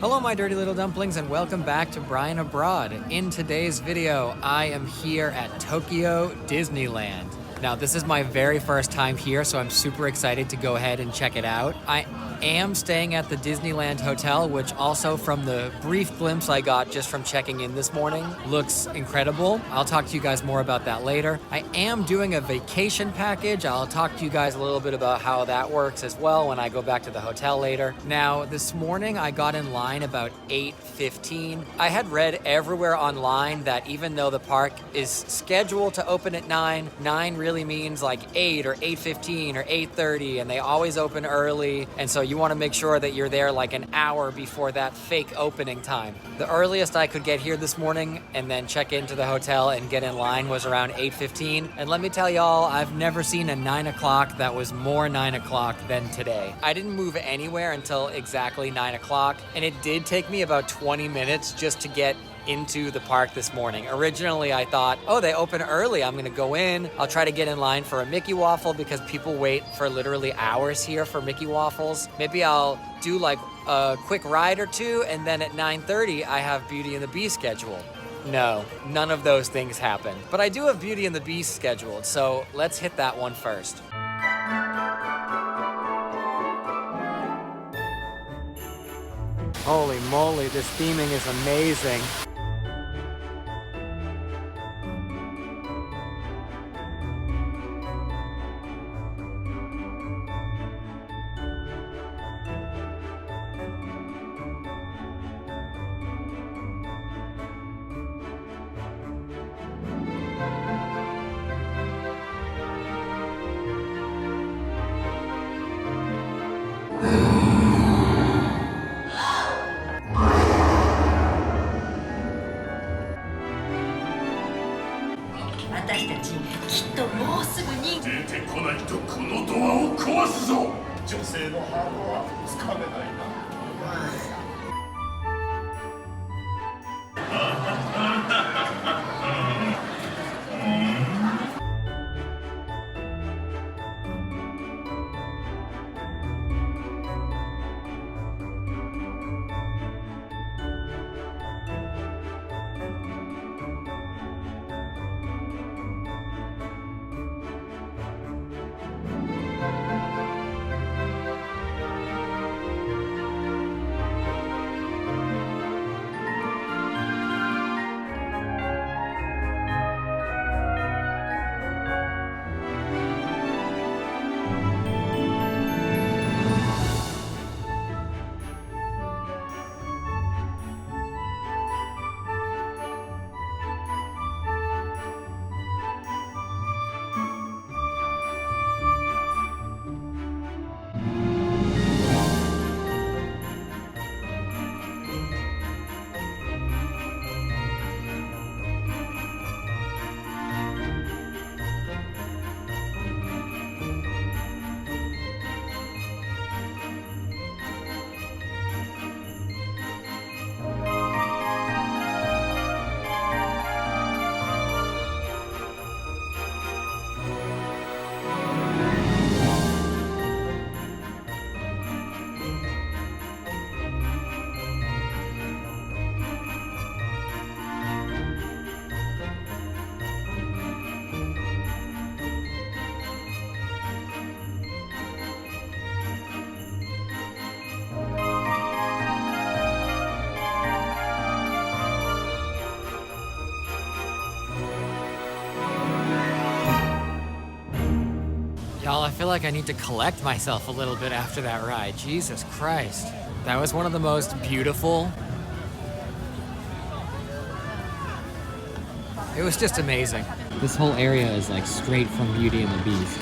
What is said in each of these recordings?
Hello my dirty little dumplings and welcome back to Brian Abroad. In today's video, I am here at Tokyo Disneyland. Now this is my very first time here, so I'm super excited to go ahead and check it out. I am staying at the Disneyland Hotel, which also from the brief glimpse I got just from checking in this morning, looks incredible. I'll talk to you guys more about that later. I am doing a vacation package. I'll talk to you guys a little bit about how that works as well when I go back to the hotel later. Now, this morning I got in line about 8:15. I had read everywhere online that even though the park is scheduled to open at 9 really means like 8 or 8:15 or 8:30, and they always open early. And so you want to make sure that you're there like an hour before that fake opening time. The earliest I could get here this morning and then check into the hotel and get in line was around 8:15. And let me tell y'all, I've never seen a 9 o'clock that was more 9 o'clock than today. I didn't move anywhere until exactly 9 o'clock, and it did take me about 20 minutes just to get into the park this morning. Originally, I thought, oh, they open early. I'm gonna go in. I'll try to get in line for a Mickey waffle because people wait for literally hours here for Mickey waffles. Maybe I'll do like a quick ride or two, and then at 9:30, I have Beauty and the Beast scheduled. No, none of those things happen. But I do have Beauty and the Beast scheduled, so let's hit that one first. Holy moly, this theming is amazing. Y'all, I feel like I need to collect myself a little bit after that ride. Jesus Christ. That was one of the most beautiful. It was just amazing. This whole area is like straight from Beauty and the Beast.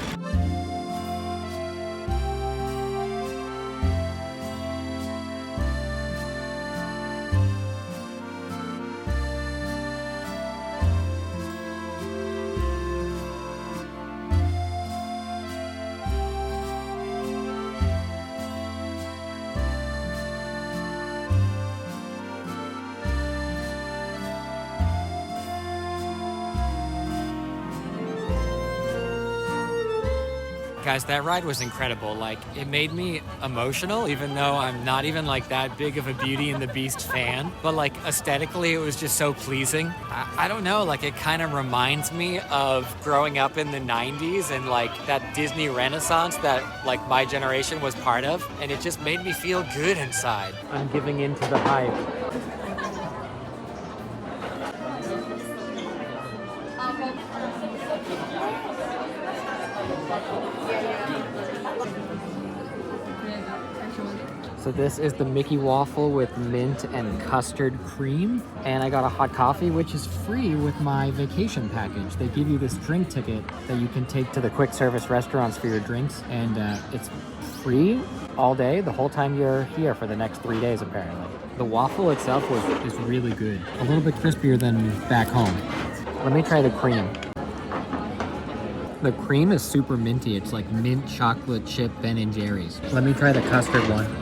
guys, that ride was incredible. Like, it made me emotional, even though I'm not even like that big of a Beauty and the Beast fan. But like aesthetically, it was just so pleasing. I don't know, like it kind of reminds me of growing up in the 90s and like that Disney Renaissance that like my generation was part of. And it just made me feel good inside. I'm giving in to the hype. So this is the Mickey waffle with mint and custard cream. And I got a hot coffee, which is free with my vacation package. They give you this drink ticket that you can take to the quick service restaurants for your drinks. And it's free all day, the whole time you're here for the next 3 days, apparently. The waffle itself is really good. A little bit crispier than back home. Let me try the cream. The cream is super minty. It's like mint chocolate chip Ben & Jerry's. Let me try the custard one.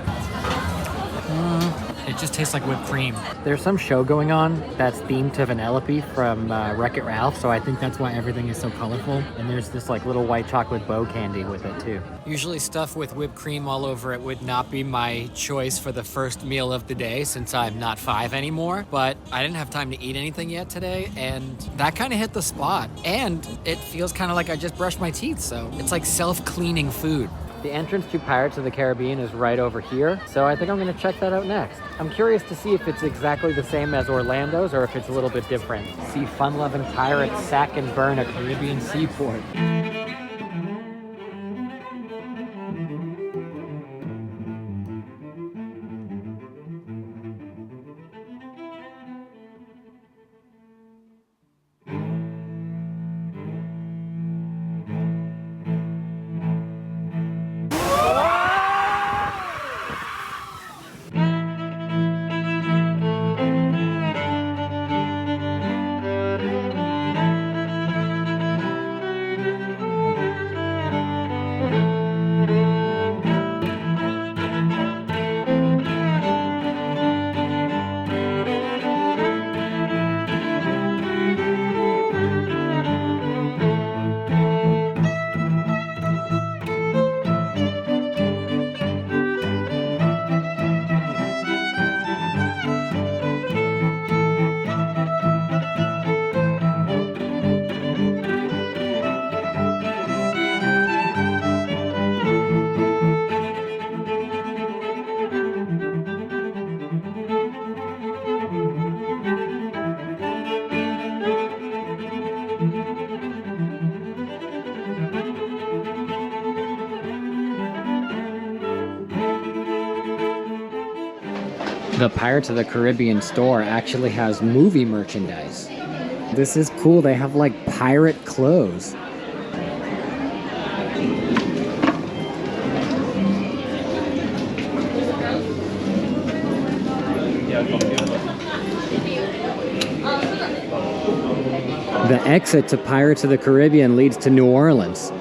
It just tastes like whipped cream. There's some show going on that's themed to Vanellope from Wreck-It Ralph, so I think that's why everything is so colorful. And there's this like little white chocolate bow candy with it too. Usually stuff with whipped cream all over it would not be my choice for the first meal of the day since I'm not 5 anymore, but I didn't have time to eat anything yet today, and that kind of hit the spot. And it feels kind of like I just brushed my teeth, so it's like self-cleaning food. The entrance to Pirates of the Caribbean is right over here, so I think I'm gonna check that out next. I'm curious to see if it's exactly the same as Orlando's or if it's a little bit different. See fun-loving pirates sack and burn a Caribbean seaport. The Pirates of the Caribbean store actually has movie merchandise. This is cool. They have like pirate clothes. The exit to Pirates of the Caribbean leads to New Orleans.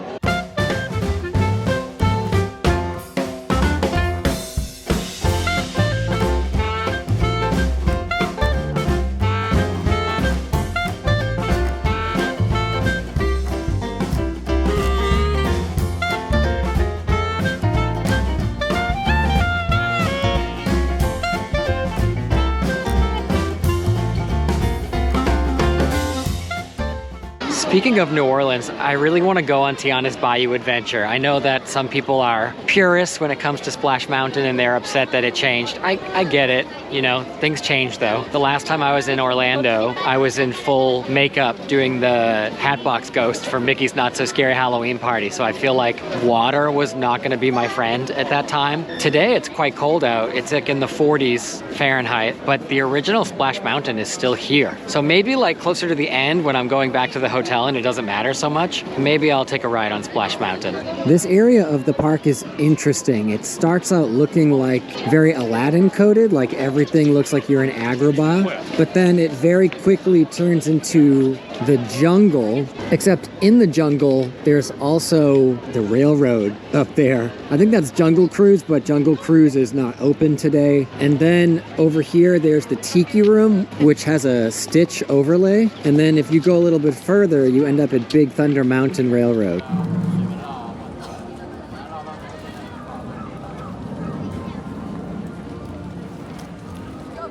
Speaking of New Orleans, I really want to go on Tiana's Bayou Adventure. I know that some people are purists when it comes to Splash Mountain and they're upset that it changed. I get it, you know, things change though. The last time I was in Orlando, I was in full makeup doing the Hatbox Ghost for Mickey's Not So Scary Halloween Party, so I feel like water was not going to be my friend at that time. Today it's quite cold out. It's like in the 40s Fahrenheit, but the original Splash Mountain is still here. So maybe like closer to the end when I'm going back to the hotel and it doesn't matter so much, maybe I'll take a ride on Splash Mountain. This area of the park is interesting. It starts out looking like very Aladdin coded, like everything looks like you're in Agrabah, but then it very quickly turns into the jungle, except in the jungle there's also the railroad up there. I think that's Jungle Cruise, but Jungle Cruise is not open today. And then over here there's the Tiki Room, which has a Stitch overlay, and then if you go a little bit further you end up at Big Thunder Mountain Railroad.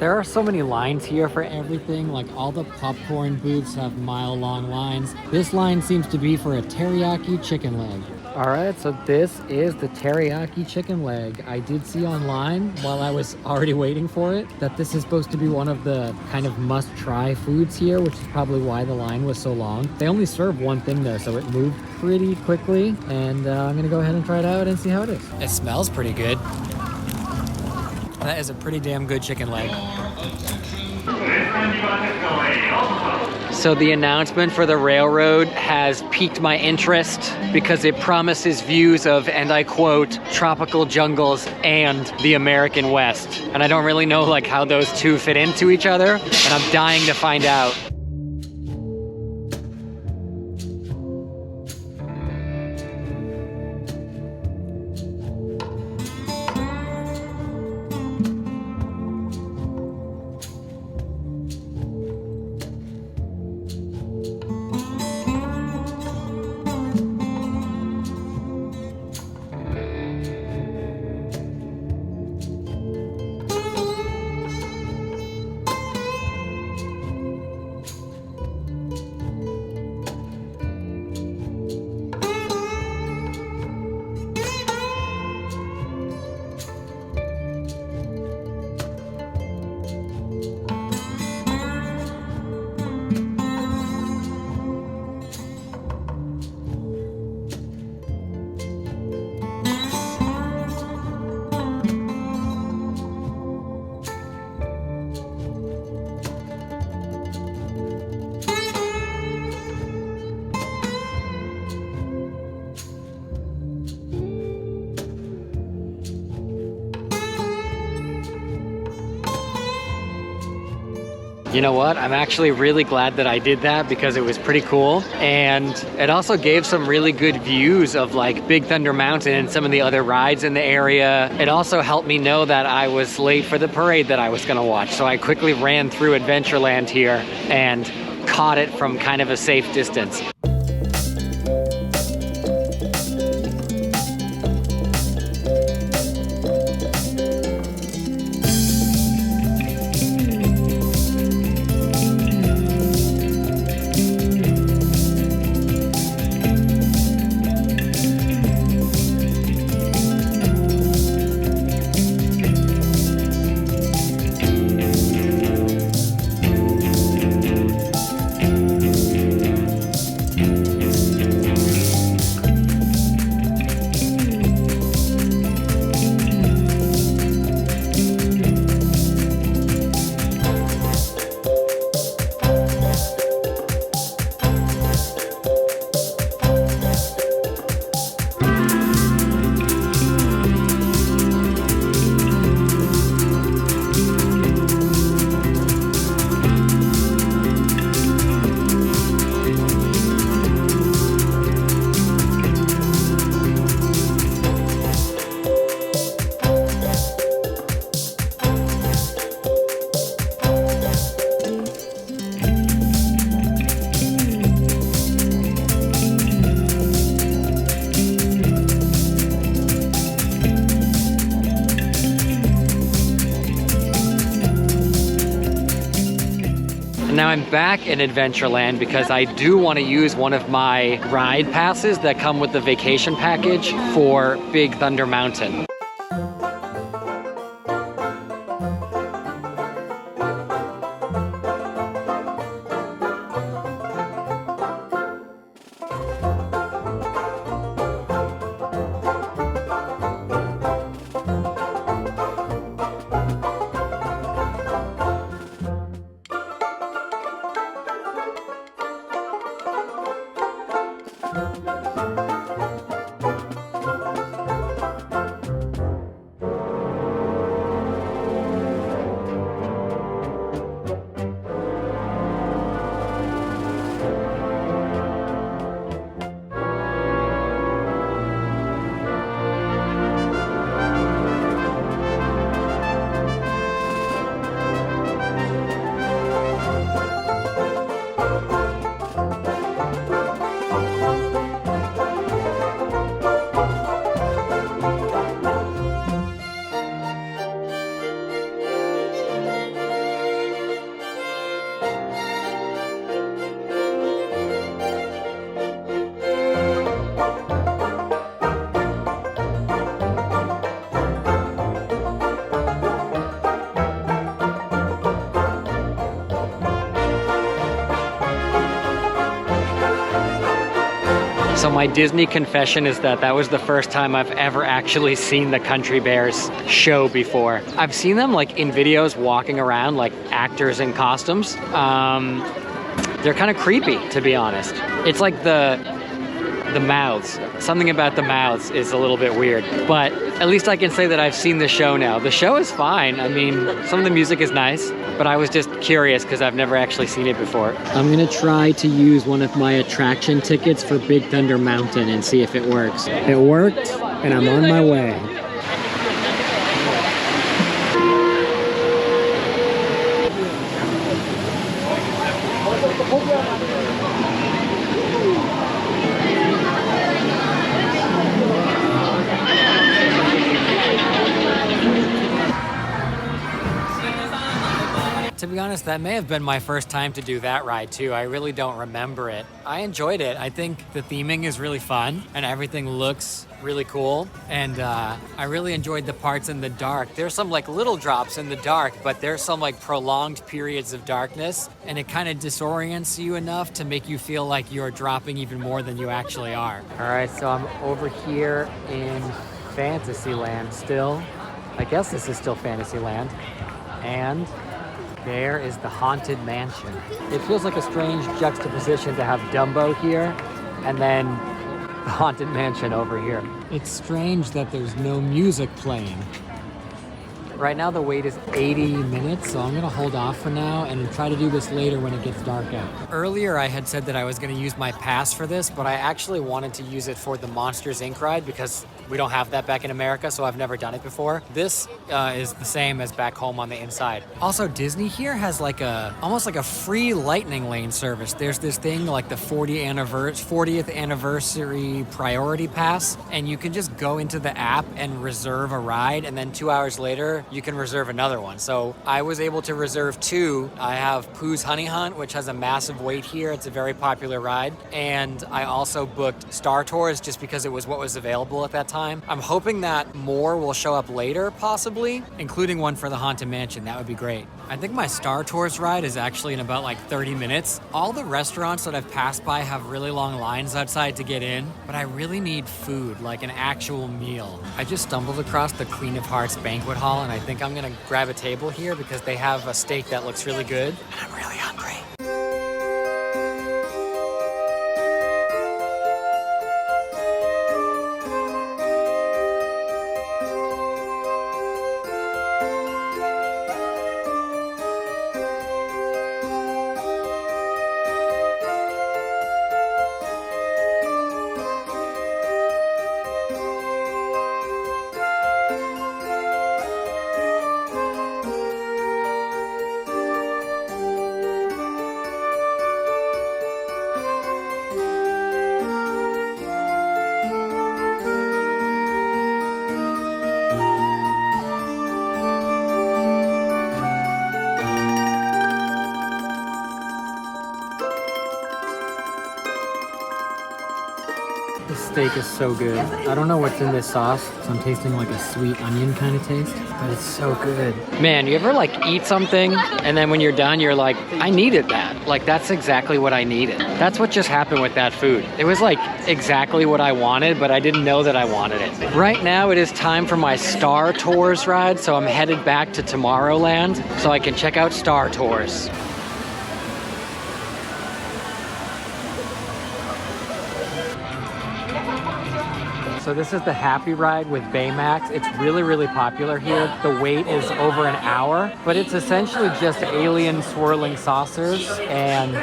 There are so many lines here for everything. Like all the popcorn booths have mile-long lines. This line seems to be for a teriyaki chicken leg. All right, so this is the teriyaki chicken leg. I did see online while I was already waiting for it that this is supposed to be one of the kind of must-try foods here, which is probably why the line was so long. They only serve one thing though, so it moved pretty quickly. And I'm gonna go ahead and try it out and see how it is. It smells pretty good. That is a pretty damn good chicken leg. So the announcement for the railroad has piqued my interest because it promises views of, and I quote, tropical jungles and the American West. And I don't really know like how those two fit into each other, and I'm dying to find out. You know what? I'm actually really glad that I did that because it was pretty cool. And it also gave some really good views of like Big Thunder Mountain and some of the other rides in the area. It also helped me know that I was late for the parade that I was gonna watch. So I quickly ran through Adventureland here and caught it from kind of a safe distance. Now I'm back in Adventureland because I do want to use one of my ride passes that come with the vacation package for Big Thunder Mountain. So my Disney confession is that that was the first time I've ever actually seen the Country Bears show before. I've seen them like in videos walking around like actors in costumes. They're kind of creepy, to be honest. It's like the mouths. Something about the mouths is a little bit weird, but at least I can say that I've seen the show now. The show is fine. I mean, some of the music is nice, but I was just curious because I've never actually seen it before. I'm gonna try to use one of my attraction tickets for Big Thunder Mountain and see if it works. It worked, and I'm on my way. To be honest, that may have been my first time to do that ride too. I really don't remember it. I enjoyed it. I think the theming is really fun and everything looks really cool. And I really enjoyed the parts in the dark. There's some like little drops in the dark, but there's some like prolonged periods of darkness, and it kind of disorients you enough to make you feel like you're dropping even more than you actually are. All right, so I'm over here in Fantasyland still. I guess this is still Fantasyland. And there is the Haunted Mansion. It feels like a strange juxtaposition to have Dumbo here and then the Haunted Mansion over here. It's strange that there's no music playing. Right now the wait is 80 minutes, so I'm gonna hold off for now and try to do this later when it gets dark out. Earlier I had said that I was gonna use my pass for this, but I actually wanted to use it for the Monsters Inc. ride because we don't have that back in America, so I've never done it before. This is the same as back home on the inside. Also, Disney here has like almost like a free lightning lane service. There's this thing like the 40th anniversary priority pass, and you can just go into the app and reserve a ride, and then 2 hours later, you can reserve another one. So I was able to reserve two. I have Pooh's Honey Hunt, which has a massive wait here. It's a very popular ride. And I also booked Star Tours just because it was what was available at that time. I'm hoping that more will show up later, possibly, including one for the Haunted Mansion. That would be great. I think my Star Tours ride is actually in about like 30 minutes. All the restaurants that I've passed by have really long lines outside to get in, but I really need food, like an actual meal. I just stumbled across the Queen of Hearts banquet hall, and I think I'm gonna grab a table here because they have a steak that looks really good, and I'm really hungry. This steak is so good. I don't know what's in this sauce, so I'm tasting like a sweet onion kind of taste, but it's so good. Man, you ever like eat something and then when you're done, you're like, I needed that. Like that's exactly what I needed. That's what just happened with that food. It was like exactly what I wanted, but I didn't know that I wanted it. Right now it is time for my Star Tours ride, so I'm headed back to Tomorrowland so I can check out Star Tours. So this is the Happy Ride with Baymax. It's really, really popular here. The wait is over an hour, but it's essentially just alien swirling saucers, and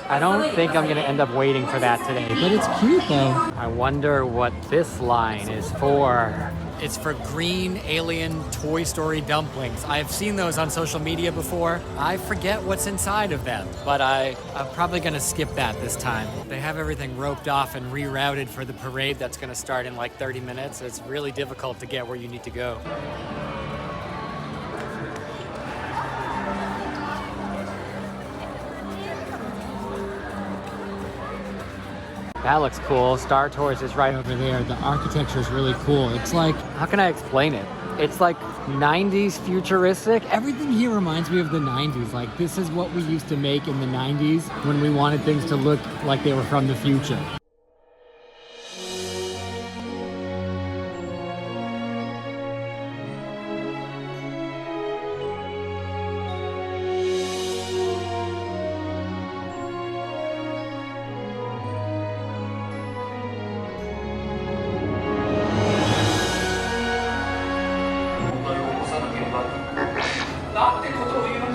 I don't think I'm gonna end up waiting for that today, but it's cute though. I wonder what this line is for. It's for green alien Toy Story dumplings. I've seen those on social media before. I forget what's inside of them, but I'm probably gonna skip that this time. They have everything roped off and rerouted for the parade that's gonna start in like 30 minutes. It's really difficult to get where you need to go. That looks cool. Star Tours is right over there. The architecture is really cool. It's like, how can I explain it? It's like 90s futuristic. Everything here reminds me of the 90s. Like this is what we used to make in the 90s when we wanted things to look like they were from the future.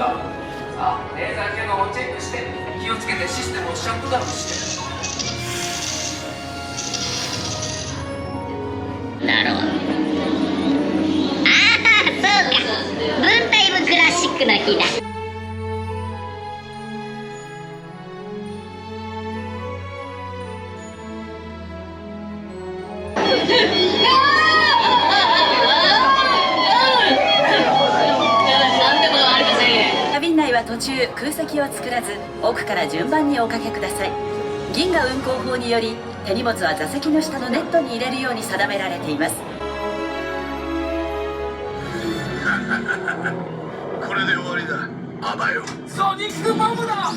なるほど。ああ、そうか。文体もクラシックな日だ。便内は途中空席を作らず、奥から順番におかけください。銀河運行法により手荷物は座席の下のネットに入れるように定められています。これで終わりだ。あばよ。ソニックボムだ。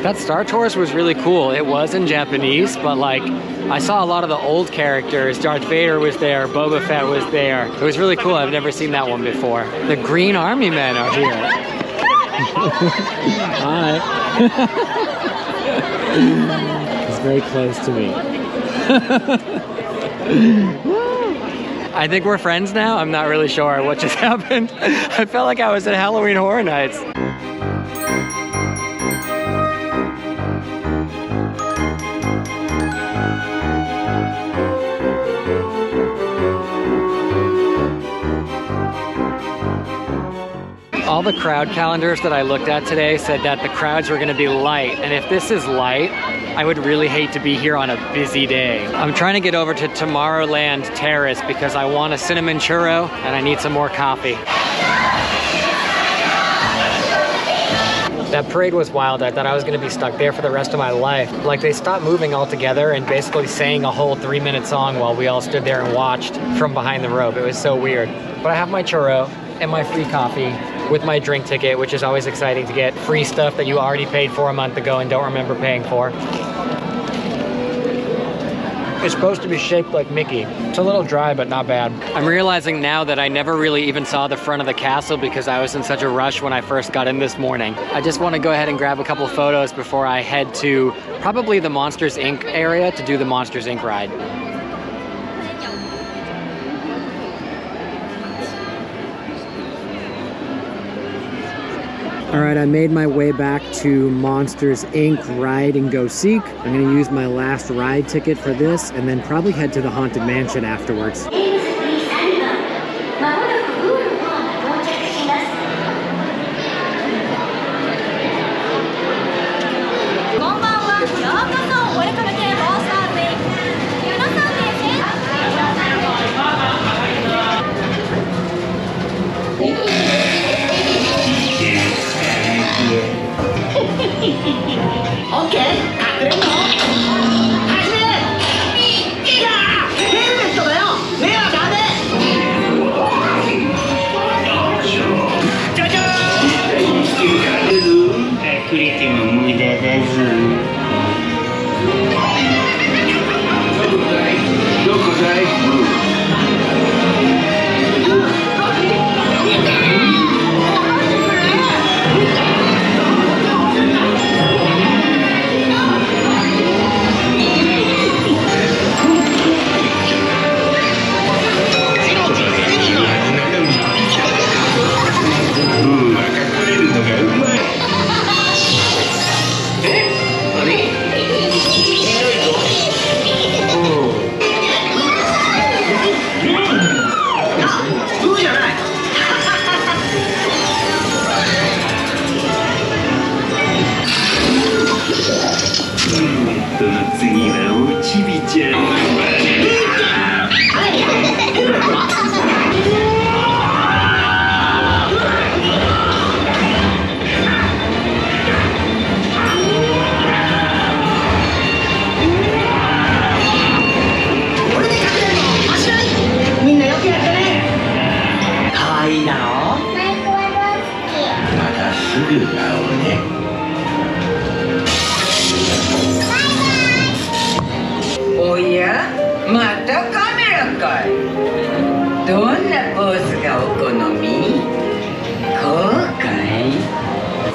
That Star Tours was really cool. It was in Japanese, but like I saw a lot of the old characters. Darth Vader was there, Boba Fett was there. It was really cool. I've never seen that one before. The Green Army Men are here. Hi. He's very close to me. I think we're friends now. I'm not really sure what just happened. I felt like I was at Halloween Horror Nights. All the crowd calendars that I looked at today said that the crowds were going to be light, and if this is light, I would really hate to be here on a busy day. I'm trying to get over to Tomorrowland Terrace because I want a cinnamon churro and I need some more coffee. That parade was wild. I thought I was going to be stuck there for the rest of my life. Like, they stopped moving altogether and basically sang a whole 3-minute song while we all stood there and watched from behind the rope. It was so weird. But I have my churro and my free coffee with my drink ticket, which is always exciting to get free stuff that you already paid for a month ago and don't remember paying for. It's supposed to be shaped like Mickey. It's a little dry, but not bad. I'm realizing now that I never really even saw the front of the castle because I was in such a rush when I first got in this morning. I just want to go ahead and grab a couple photos before I head to probably the Monsters, Inc. area to do the Monsters, Inc. ride. All right, I made my way back to Monsters, Inc. Ride and Go Seek. I'm gonna use my last ride ticket for this and then probably head to the Haunted Mansion afterwards.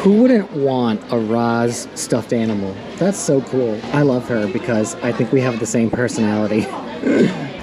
Who wouldn't want a Roz stuffed animal? That's so cool. I love her because I think we have the same personality.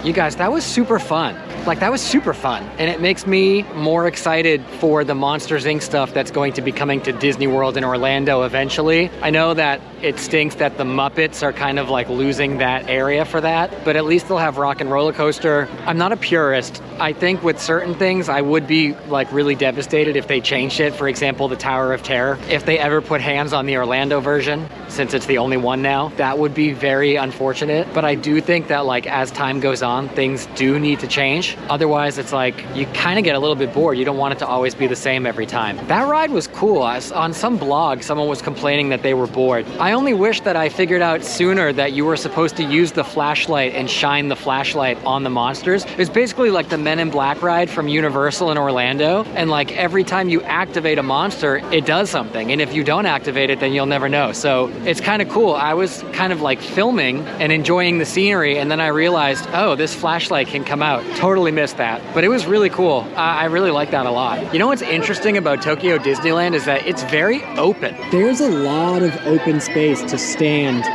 You guys, that was super fun. Like, that was super fun. And it makes me more excited for the Monsters, Inc. stuff that's going to be coming to Disney World in Orlando eventually. I know that it stinks that the Muppets are kind of like losing that area for that, but at least they'll have Rock and Roller Coaster. I'm not a purist. I think with certain things, I would be like really devastated if they changed it. For example, the Tower of Terror. If they ever put hands on the Orlando version, since it's the only one now, that would be very unfortunate. But I do think that like as time goes on, things do need to change. Otherwise, it's like you kind of get a little bit bored. You don't want it to always be the same every time. That ride was cool. On some blog, someone was complaining that they were bored. I only wish that I figured out sooner that you were supposed to use the flashlight and shine the flashlight on the monsters. It's basically like the Men in Black ride from Universal in Orlando. And like every time you activate a monster, it does something. And if you don't activate it, then you'll never know. So it's kind of cool. I was kind of like filming and enjoying the scenery. And then I realized, oh, this flashlight can come out. Totally missed that. But it was really cool. I really like that a lot. You know what's interesting about Tokyo Disneyland is that it's very open. There's a lot of open space to stand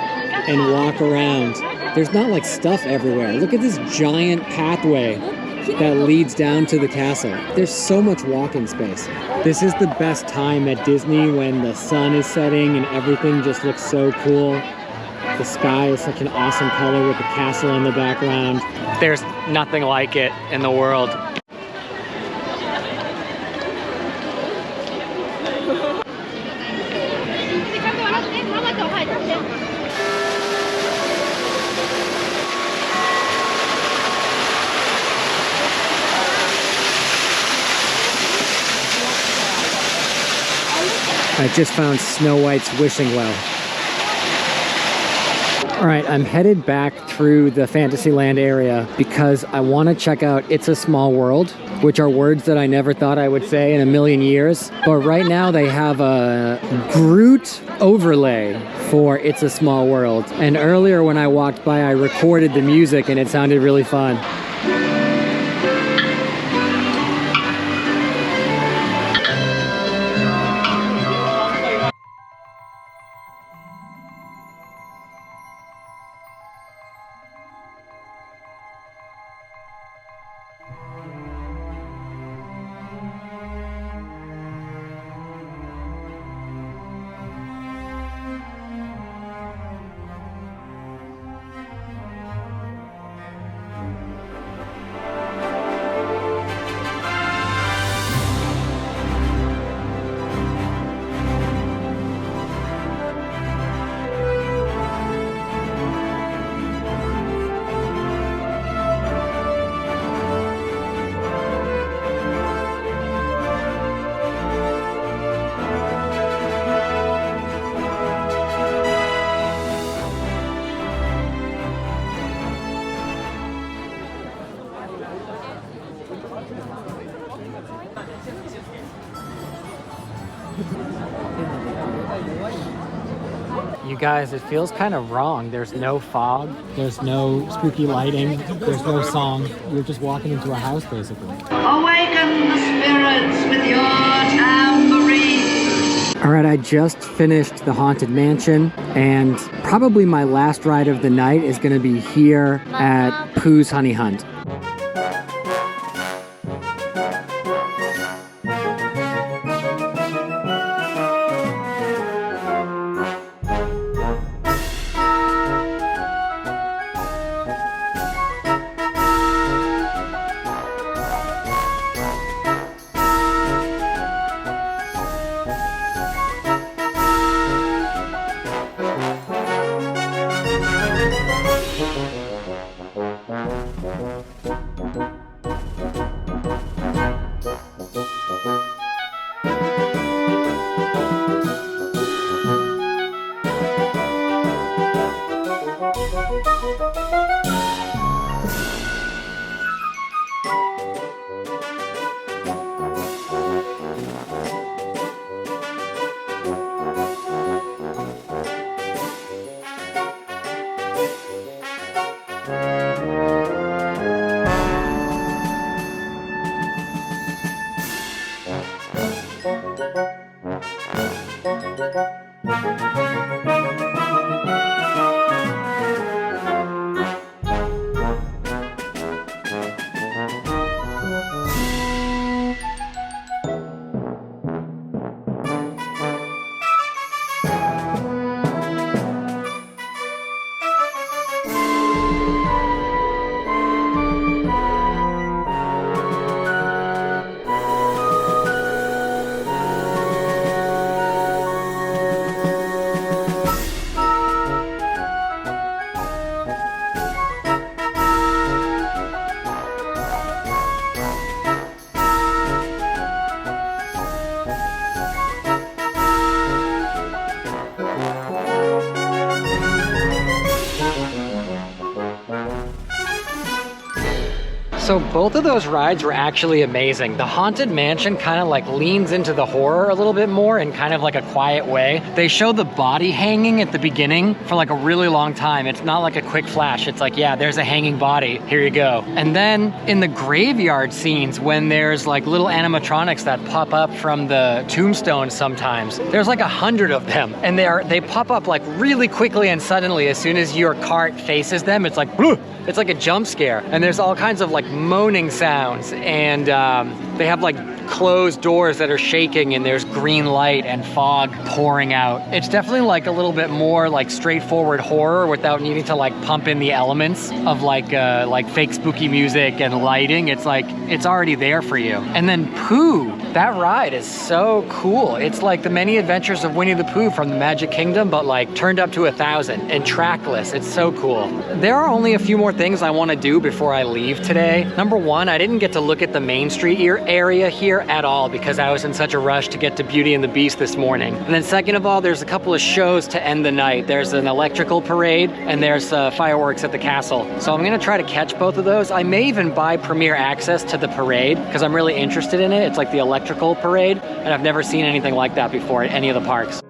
and walk around. There's not like stuff everywhere. Look at this giant pathway that leads down to the castle. There's so much walking space. This is the best time at Disney when the sun is setting and everything just looks so cool. The sky is such an awesome color with the castle in the background. There's nothing like it in the world. I just found Snow White's wishing well. All right, I'm headed back through the Fantasyland area because I want to check out It's a Small World, which are words that I never thought I would say in a million years. But right now they have a Groot overlay for It's a Small World. And earlier when I walked by, I recorded the music and it sounded really fun. You guys, it feels kind of wrong. There's no fog, there's no spooky lighting, there's no song. You're just walking into a house, basically. Awaken the spirits with your tambourine. All right, I just finished the Haunted Mansion, and probably my last ride of the night is gonna be here at Pooh's Honey Hunt. So both of those rides were actually amazing. The Haunted Mansion kind of like leans into the horror a little bit more in kind of like a quiet way. They show the body hanging at the beginning for like a really long time. It's not like a quick flash. It's like, yeah, there's a hanging body. Here you go. And then in the graveyard scenes, when there's like little animatronics that pop up from the tombstones sometimes, there's like 100 of them. And they pop up like really quickly and suddenly as soon as your cart faces them. It's like, "Bleh!" It's like a jump scare. And there's all kinds of like moaning sounds, and they have like closed doors that are shaking, and there's green light and fog pouring out. It's definitely like a little bit more like straightforward horror without needing to like pump in the elements of like fake spooky music and lighting. It's like, it's already there for you. And then Pooh, that ride is so cool. It's like the many adventures of Winnie the Pooh from the Magic Kingdom, but like turned up to 1,000 and trackless. It's so cool. There are only a few more things I want to do before I leave today. Number one, I didn't get to look at the Main Street area here at all because I was in such a rush to get to Beauty and the Beast this morning. And then second of all, there's a couple of shows to end the night. There's an electrical parade and there's fireworks at the castle. So I'm gonna try to catch both of those. I may even buy premier access to the parade because I'm really interested in it. It's like the electrical parade, and I've never seen anything like that before at any of the parks.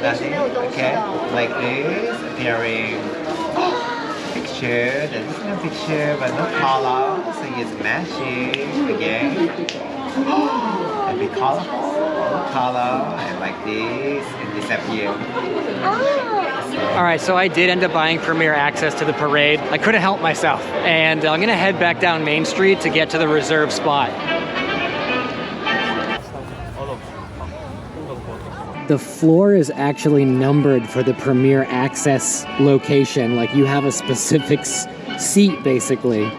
Nothing, okay, like this, appearing picture, the Disney picture, but no color, so it's matching again, and be colorful, no color, and like this, and disappear. All right, so I did end up buying premier access to the parade. I couldn't help myself, and I'm gonna head back down Main Street to get to the reserved spot. The floor is actually numbered for the premier access location. Like you have a specific seat basically.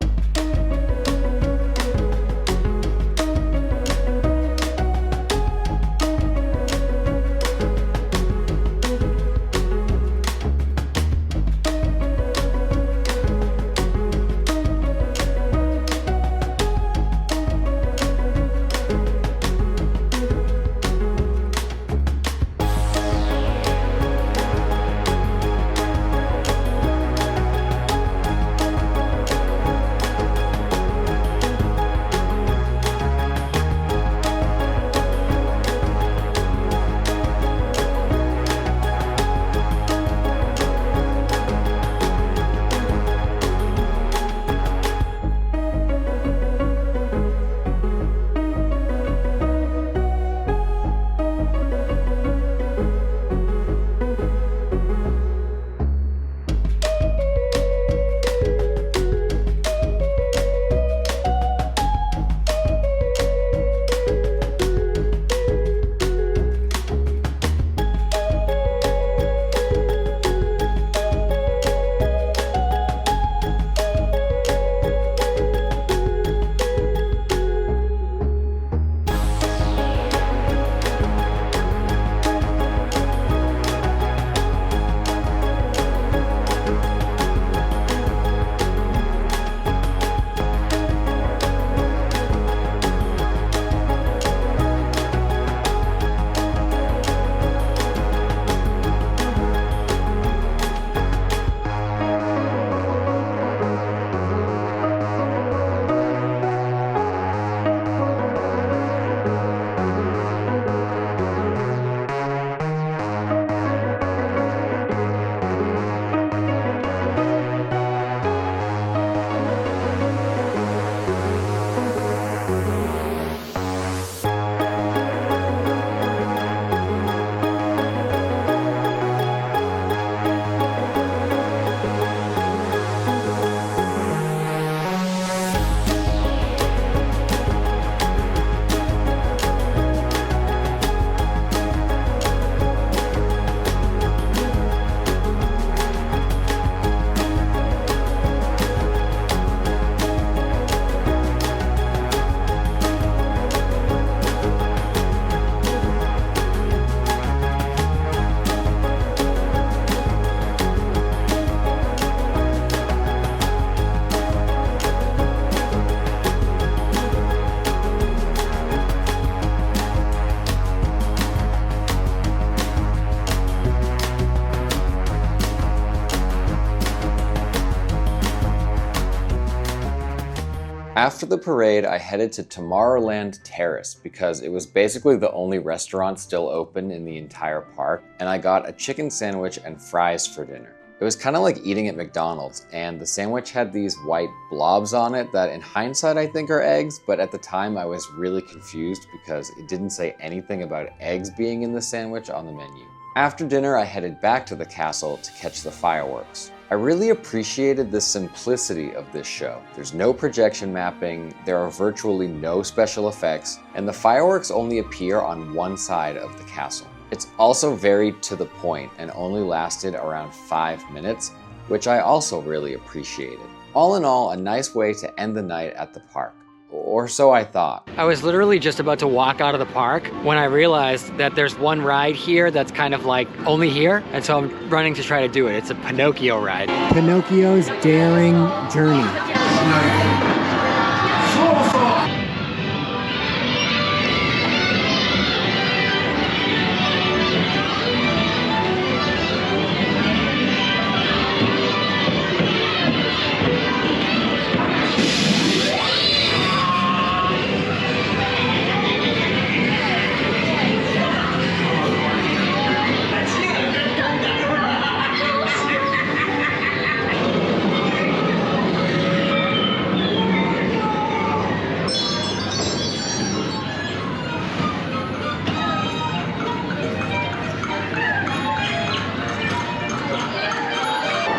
After the parade, I headed to Tomorrowland Terrace because it was basically the only restaurant still open in the entire park, and I got a chicken sandwich and fries for dinner. It was kind of like eating at McDonald's, and the sandwich had these white blobs on it that in hindsight I think are eggs, but at the time I was really confused because it didn't say anything about eggs being in the sandwich on the menu. After dinner, I headed back to the castle to catch the fireworks. I really appreciated the simplicity of this show. There's no projection mapping, there are virtually no special effects, and the fireworks only appear on one side of the castle. It's also very to the point and only lasted around 5 minutes, which I also really appreciated. All in all, a nice way to end the night at the park. Or so I thought. I was literally just about to walk out of the park when I realized that there's one ride here that's kind of like only here, and so I'm running to try to do it. It's a Pinocchio ride. Pinocchio's Daring Journey.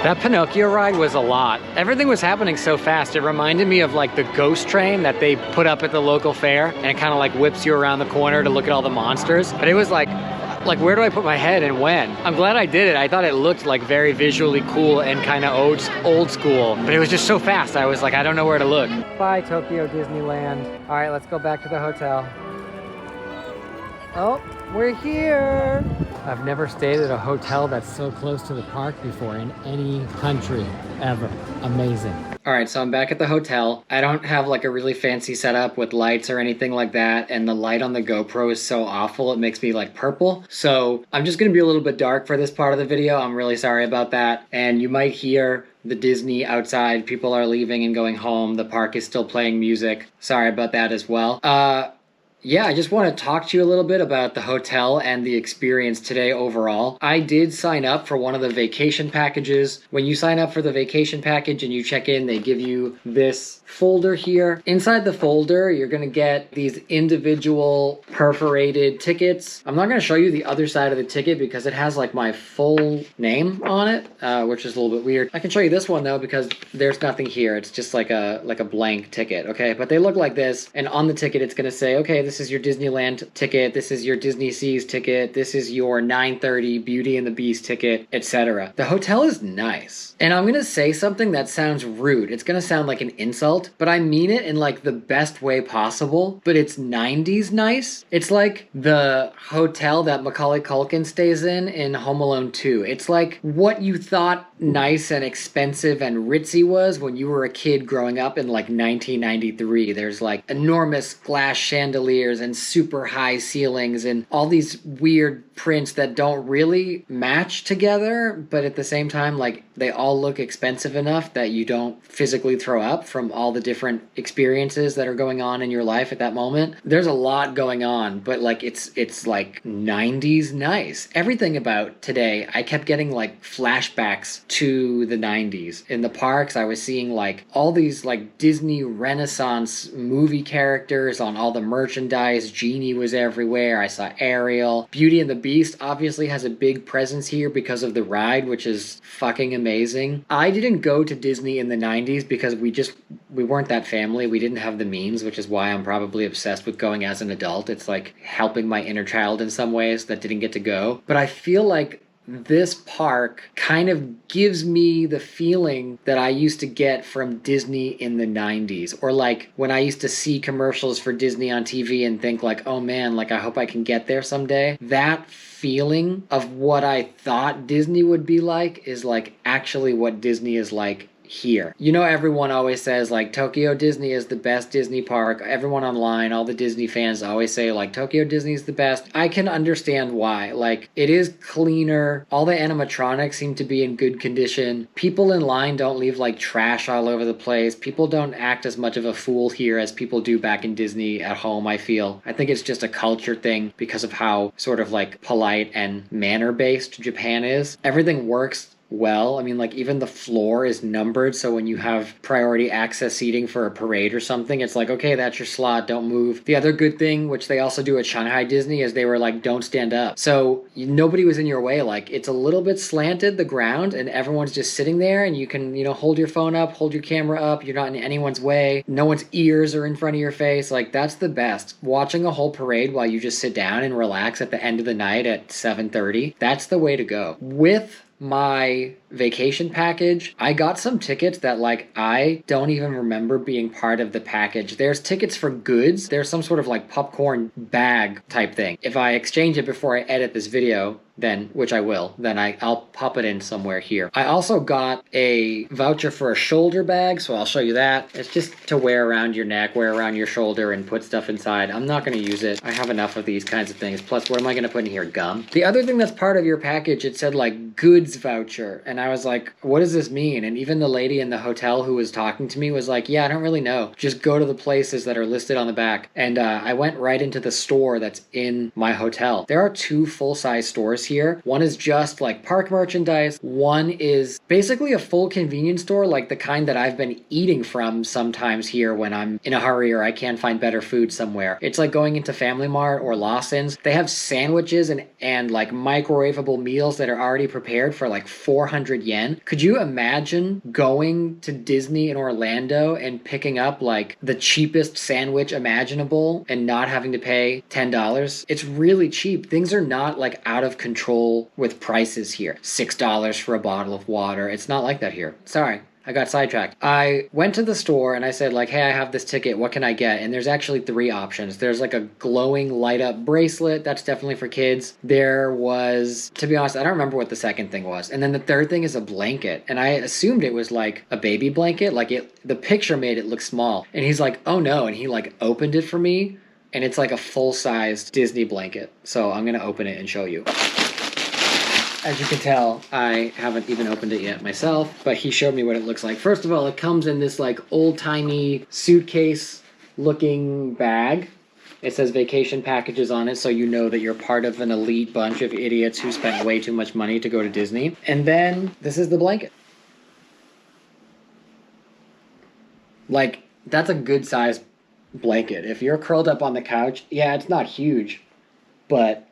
That Pinocchio ride was a lot. Everything was happening so fast. It reminded me of like the ghost train that they put up at the local fair, and it kind of like whips you around the corner to look at all the monsters. But it was like where do I put my head and when? I'm glad I did it. I thought it looked like very visually cool and kind of old school, but it was just so fast. I was like, I don't know where to look. Bye, Tokyo Disneyland. All right, let's go back to the hotel. Oh, we're here. I've never stayed at a hotel that's so close to the park before in any country ever. Amazing. All right, so I'm back at the hotel. I don't have like a really fancy setup with lights or anything like that, and the light on the GoPro is so awful, it makes me like purple. So I'm just gonna be a little bit dark for this part of the video. I'm really sorry about that. And you might hear the Disney outside. People are leaving and going home. The park is still playing music. Sorry about that as well. Yeah, I just want to talk to you a little bit about the hotel and the experience today overall. I did sign up for one of the vacation packages. When you sign up for the vacation package and you check in, they give you this folder here. Inside the folder, you're going to get these individual perforated tickets. I'm not going to show you the other side of the ticket because it has like my full name on it, which is a little bit weird. I can show you this one though because there's nothing here. It's just like a blank ticket, okay? But they look like this, and on the ticket it's going to say, okay, this is your Disneyland ticket, this is your Disney Seas ticket, this is your 9:30 Beauty and the Beast ticket, etc. The hotel is nice. And I'm gonna say something that sounds rude. It's gonna sound like an insult, but I mean it in like the best way possible, but it's 90s nice. It's like the hotel that Macaulay Culkin stays in Home Alone 2. It's like what you thought nice and expensive and ritzy was when you were a kid growing up in like 1993. There's like enormous glass chandeliers and super high ceilings and all these weird prints that don't really match together, but at the same time, like they all look expensive enough that you don't physically throw up from all the different experiences that are going on in your life at that moment. There's a lot going on, but like it's like 90s nice. Everything about today, I kept getting like flashbacks to the 90s. In the parks, I was seeing like all these like Disney Renaissance movie characters on all the merchandise. Genie was everywhere. I saw Ariel. Beauty and the Beast obviously has a big presence here because of the ride, which is fucking amazing. I didn't go to Disney in the 90s because we weren't that family. We didn't have the means, which is why I'm probably obsessed with going as an adult. It's like helping my inner child in some ways that didn't get to go. But I feel like this park kind of gives me the feeling that I used to get from Disney in the 90s, or like when I used to see commercials for Disney on TV and think like, oh man, like I hope I can get there someday. That feeling of what I thought Disney would be like is like actually what Disney is like here. You know, everyone always says like Tokyo Disney is the best Disney park. Everyone online, all the Disney fans always say like Tokyo Disney is the best. I can understand why. Like, it is cleaner. All the animatronics seem to be in good condition. People in line don't leave like trash all over the place. People don't act as much of a fool here as people do back in Disney at home, I feel. I think it's just a culture thing because of how sort of like polite and manner-based Japan is. Everything works well. I mean, like, even the floor is numbered, so when you have priority access seating for a parade or something, it's like, okay, that's your slot, don't move. The other good thing, which they also do at Shanghai Disney, is they were like, don't stand up. So nobody was in your way. Like, it's a little bit slanted, the ground, and everyone's just sitting there, and you can, you know, hold your phone up, hold your camera up, you're not in anyone's way, no one's ears are in front of your face. Like, that's the best. Watching a whole parade while you just sit down and relax at the end of the night at 7:30, that's the way to go. With my vacation package, I got some tickets that like I don't even remember being part of the package. There's tickets for goods. There's some sort of like popcorn bag type thing. If I exchange it before I edit this video, then, which I will, then I'll pop it in somewhere here. I also got a voucher for a shoulder bag, so I'll show you that. It's just to wear around your neck, wear around your shoulder, and put stuff inside. I'm not going to use it. I have enough of these kinds of things. Plus, what am I going to put in here? Gum? The other thing that's part of your package, it said like goods voucher, and I was like, what does this mean? And even the lady in the hotel who was talking to me was like, yeah, I don't really know. Just go to the places that are listed on the back. And I went right into the store that's in my hotel. There are 2 full-size stores here. One is just like park merchandise. One is basically a full convenience store, like the kind that I've been eating from sometimes here when I'm in a hurry or I can't find better food somewhere. It's like going into Family Mart or Lawson's. They have sandwiches and like microwavable meals that are already prepared for like 400 yen. Could you imagine going to Disney in Orlando and picking up like the cheapest sandwich imaginable and not having to pay $10? It's really cheap. Things are not like out of control with prices here. $6 for a bottle of water. It's not like that here. Sorry. I got sidetracked. I went to the store and I said like, hey, I have this ticket. What can I get? And there's actually 3 options. There's like a glowing light up bracelet. That's definitely for kids. There was, to be honest, I don't remember what the second thing was. And then the third thing is a blanket. And I assumed it was like a baby blanket. Like the picture made it look small. And he's like, oh no. And he like opened it for me. And it's like a full-sized Disney blanket. So I'm going to open it and show you. As you can tell, I haven't even opened it yet myself, but he showed me what it looks like. First of all, it comes in this like old-timey suitcase-looking bag. It says vacation packages on it, so you know that you're part of an elite bunch of idiots who spent way too much money to go to Disney. And then this is the blanket. Like, that's a good-sized blanket. If you're curled up on the couch, yeah, it's not huge, but,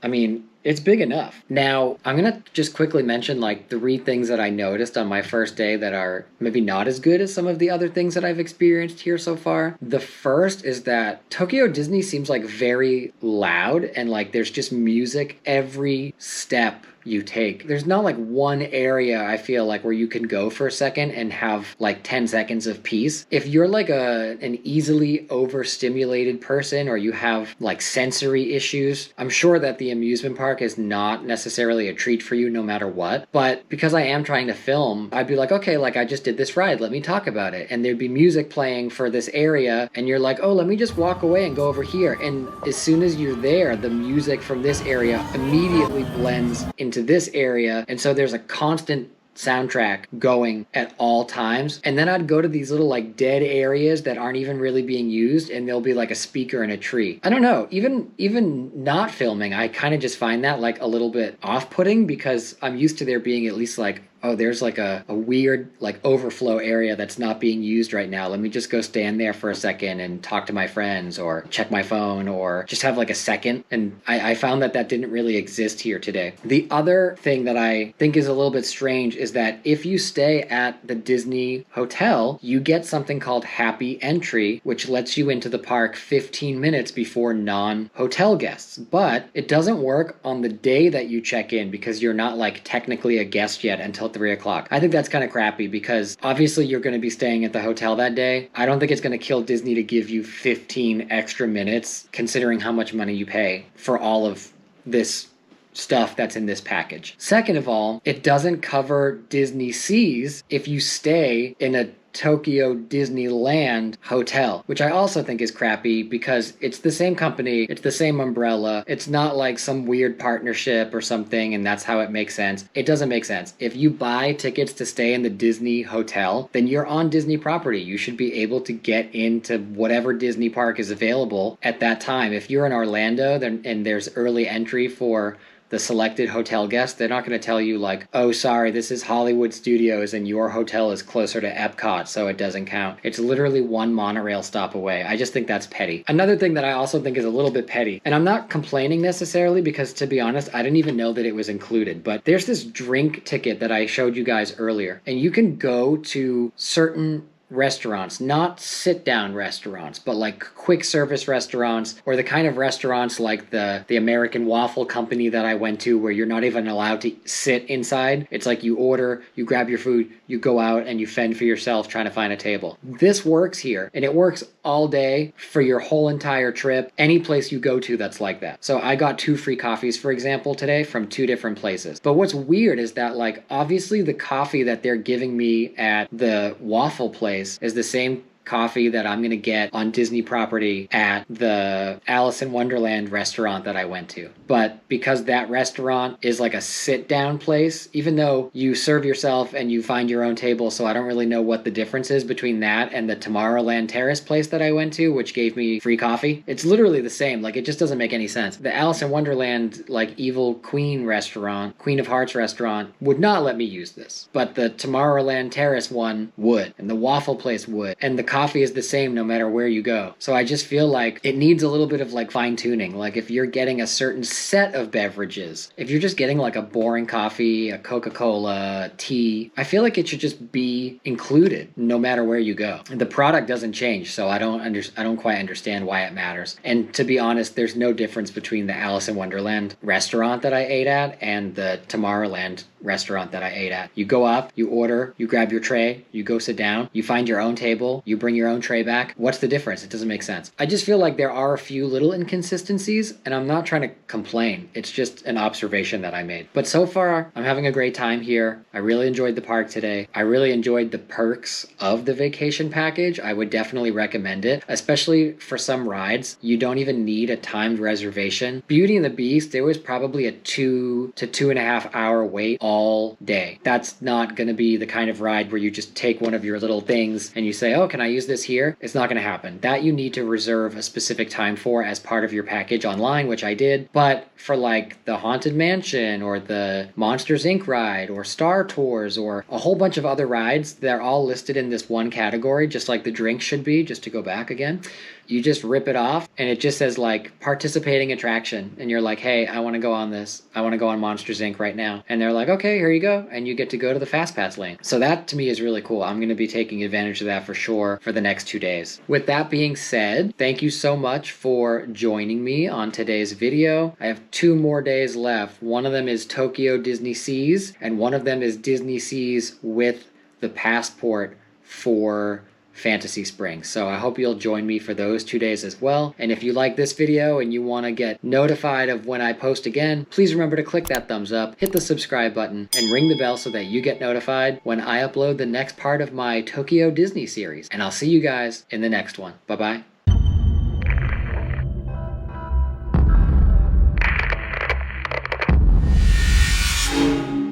I mean, it's big enough. Now, I'm going to just quickly mention like 3 things that I noticed on my first day that are maybe not as good as some of the other things that I've experienced here so far. The first is that Tokyo Disney seems like very loud and like there's just music every step you take. There's not like one area I feel like where you can go for a second and have like 10 seconds of peace. If you're like an easily overstimulated person or you have like sensory issues, I'm sure that the amusement park is not necessarily a treat for you no matter what. But because I am trying to film, I'd be like, okay, like I just did this ride, let me talk about it. And there'd be music playing for this area and you're like, oh, let me just walk away and go over here. And as soon as you're there, the music from this area immediately blends into this area, and so there's a constant soundtrack going at all times. And then I'd go to these little like dead areas that aren't even really being used, and there'll be like a speaker in a tree. I don't know, even not filming, I kind of just find that like a little bit off-putting because I'm used to there being at least like, oh, there's like a weird like overflow area that's not being used right now. Let me just go stand there for a second and talk to my friends or check my phone or just have like a second. And I found that didn't really exist here today. The other thing that I think is a little bit strange is that if you stay at the Disney hotel, you get something called Happy Entry, which lets you into the park 15 minutes before non-hotel guests. But it doesn't work on the day that you check in because you're not like technically a guest yet until 3 o'clock. I think that's kind of crappy because obviously you're going to be staying at the hotel that day. I don't think it's going to kill Disney to give you 15 extra minutes considering how much money you pay for all of this stuff that's in this package. Second of all, it doesn't cover Disney Seas if you stay in a Tokyo Disneyland hotel, which I also think is crappy because it's the same company, it's the same umbrella, it's not like some weird partnership or something and that's how it makes sense. It doesn't make sense. If you buy tickets to stay in the Disney hotel, then you're on Disney property. You should be able to get into whatever Disney park is available at that time. If you're in Orlando and there's early entry for the selected hotel guests, they're not going to tell you like, oh, sorry, this is Hollywood Studios and your hotel is closer to Epcot, so it doesn't count. It's literally one monorail stop away. I just think that's petty. Another thing that I also think is a little bit petty, and I'm not complaining necessarily because, to be honest, I didn't even know that it was included, but there's this drink ticket that I showed you guys earlier, and you can go to certain restaurants, not sit-down restaurants, but like quick service restaurants, or the kind of restaurants like the American Waffle Company that I went to where you're not even allowed to sit inside. It's like you order, you grab your food, you go out and you fend for yourself trying to find a table. This works here, and it works all day for your whole entire trip, any place you go to that's like that. So I got 2 free coffees, for example, today from 2 different places. But what's weird is that, like, obviously the coffee that they're giving me at the waffle place is the same coffee that I'm going to get on Disney property at the Alice in Wonderland restaurant that I went to. But because that restaurant is like a sit-down place, even though you serve yourself and you find your own table, so I don't really know what the difference is between that and the Tomorrowland Terrace place that I went to, which gave me free coffee. It's literally the same. Like, it just doesn't make any sense. The Alice in Wonderland, like, Evil Queen restaurant, Queen of Hearts restaurant, would not let me use this. But the Tomorrowland Terrace one would, and the waffle place would, and the coffee is the same no matter where you go. So I just feel like it needs a little bit of like fine tuning. Like if you're getting a certain set of beverages, if you're just getting like a boring coffee, a Coca-Cola, tea, I feel like it should just be included no matter where you go. The product doesn't change, so I don't quite understand why it matters. And to be honest, there's no difference between the Alice in Wonderland restaurant that I ate at and the Tomorrowland restaurant that I ate at. You go up, you order, you grab your tray, you go sit down, you find your own table, you bring your own tray back. What's the difference? It doesn't make sense. I just feel like there are a few little inconsistencies, and I'm not trying to complain. It's just an observation that I made. But so far, I'm having a great time here. I really enjoyed the park today. I really enjoyed the perks of the vacation package. I would definitely recommend it, especially for some rides. You don't even need a timed reservation. Beauty and the Beast, there was probably a 2 to 2.5 hour wait all day. That's not going to be the kind of ride where you just take one of your little things and you say, oh, can I use this here? It's not going to happen. That you need to reserve a specific time for as part of your package online, which I did. But for like the Haunted Mansion or the Monsters Inc. ride or Star Tours or a whole bunch of other rides, they're all listed in this one category, just like the drinks should be, just to go back again. You just rip it off and it just says like participating attraction, and you're like, hey, I want to go on this. I want to go on Monsters Inc. right now. And they're like, okay, here you go. And you get to go to the Fast Pass lane. So that to me is really cool. I'm going to be taking advantage of that for sure for the next 2 days. With that being said, thank you so much for joining me on today's video. I have 2 more days left. One of them is Tokyo Disney Seas, and one of them is Disney Seas with the passport for Fantasy Springs. So I hope you'll join me for those 2 days as well. And if you like this video and you want to get notified of when I post again, please remember to click that thumbs up, hit the subscribe button, and ring the bell so that you get notified when I upload the next part of my Tokyo Disney series. And I'll see you guys in the next one. Bye-bye.